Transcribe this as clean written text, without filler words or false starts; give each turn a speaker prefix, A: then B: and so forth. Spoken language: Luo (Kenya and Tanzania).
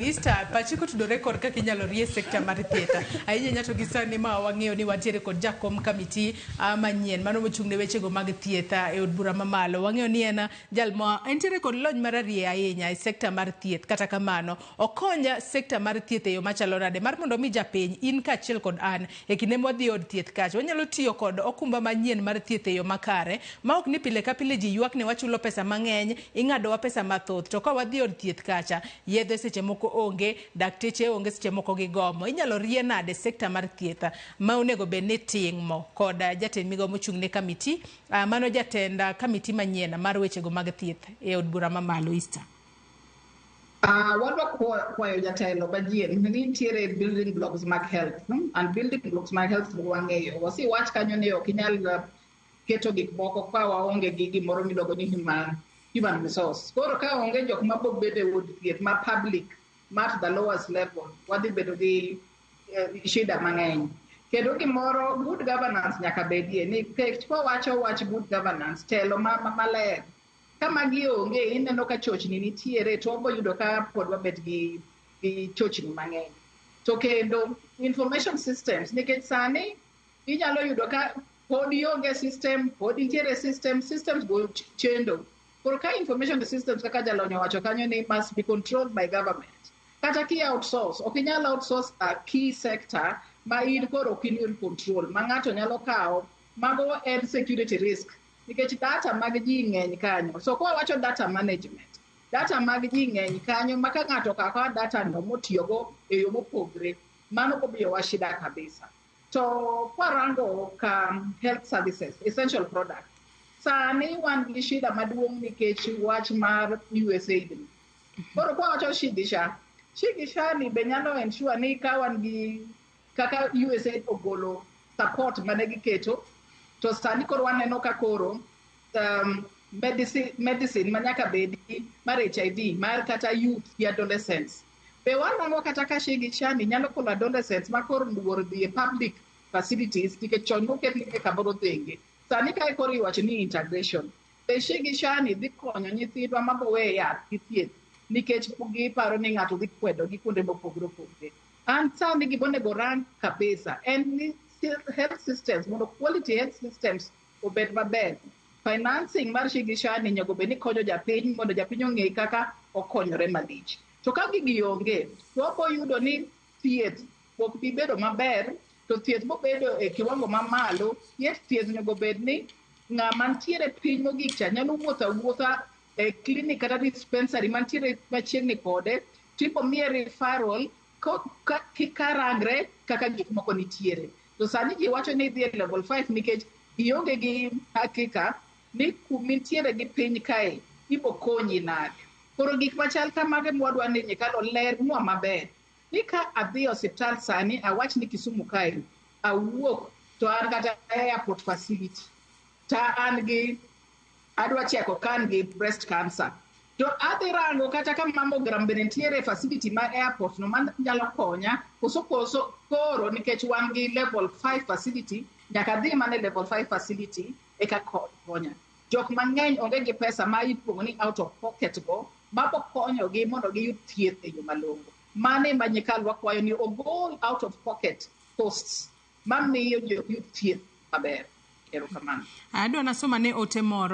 A: Ista pachiko tudore kod kaka inyalo rie sekta mar thieth. Ahinya nyato gi sani ma wang'eyo ni wantiere kod jakom kamiti manyien mano mochung' ne wechego mag thieth e od bura mamalo. Wang'eyo ni en jal ma entiere kod lony mararie ahinya e sekta mar thieth. Kata kamano okonya sekta mar thieth e yo machalo nade mar mondo mi japiny in kaachiel kod an e kinde mwadhi od thieth kacha wanyalo tiyo kod okumba manyien mar thieth e yo makare ma ok ni pile ka pile ji ywak ne wachulo pesa mang'eny ing'adowa pesa mathoth to ka wadhi od thieth kacha yedhe seche moko onge dakteche onge seche moko gi gomo inyalo rie nade sekta mar thieth ma onego bed ni timo kod jatend migawo mochung' ne kamiti mano jatend kamiti manyien mar wechego mag thieth e od bura mamalo Easter.
B: Wadwa kwayo jatelo bajien ni nitiere building blocks mag health and building blocks mag health wang'eyo wasi wach kanyo ni ok inyal keto gik moko ka waonge gi gimoro miluongo ni human resource. Koro ka onge jok ma bo bedo e od thieth ma public at the lowest level wadhi bedo gi shida mang'eny. Kendo gimoro good governance nyaka bedie nikech kwawacho wach good governance telo maler kama gionge ineno ka chochni nitiere to wabo yudo ka pod wabet gi chochni mang'eny. To kendo information systems nikech sani inyalo yudo ka pod ionge system pod nitiere systems go chendo. Koro ka information systems kaka jalony owacho kanyo ni must be controlled by government. Kata ki outsource ok inyal outsource a key sector ma in koro ok in control ma ng'ato nyalo kawo mago en security risk nikech data mag ji ng'eny kanyo. So kwa wacho data management data mag ji ng'eny kanyo ma ka ng'ato okawo data no motiyogo e yo mopogre mano bobiyo wa shida kabisa. To kwarango ka health services essential product sani wan gi shida maduong' nikech wach mar USAID. Koro kwa wacho Shigisha ni be nyalo ensure ni ka wan gi kaka USAID ogolo support mane giketo to sani koro waneno ka koro medicine manyaka bedi mar HIV mar kata youth gi adolescents be wanang'o kata ka Shigisha ni nyalo kolo adolescents ma koro luor dhi e public facilities nikech chon moketgi e kamoro thenge sani ka koro iwacho ni integration be Shigisha ni dhi konyo nyithindwa mabowe yath gi thieth nikech giparo ni ng'ato dhi kwedo gi kuonde mopogore opogore. An sani gibonego rang kabisa en ni health systems mondo quality health systems obed maber. Financing mar Shigisha ni nyaka bed ni konyo japiny mondo japiny ong'e kaka okonyore malich. To ka gigi onge to wabo yudo ni thieth ok bi bedo maber to thieth bobedo e kiwango mamalo thieth nyaka bed ni ng'ama ntiere piny mogik cha nyalo wuotha e clinic kata dispensary mantiere machiegni kode tipo miye referral karangre kaka gik moko nitiere. To sani ji wacho ni dhi e level 5 nikech ionge gi hakika ni kumintiere gi piny kae ibo konyi nade. Koro gik machal kamage mwadwa ni nyikalo ler nwa maber ni ka adhi osiptal sani awach ni Kisumu kae awuok to an kata airport facility ta an gi adwa cheko kan gi breast cancer to adhi rango kata ka mammogram bende nitiere facility ma airport no man nyalo konya koso koro nikech wan gi level 5 facility nyaka dhi mane level 5 facility e ka konya. Jok mang'eny onge gi pesa ma ipuongo ni out of pocket go mabo konyogi mondo giyud thieth e yo malong'o. Mane ma nyikalwa kwayo ni ogol out of pocket costs mamiyo jok yud thieth maber. Erokamano.
A: Adwa nasoma ne ote moro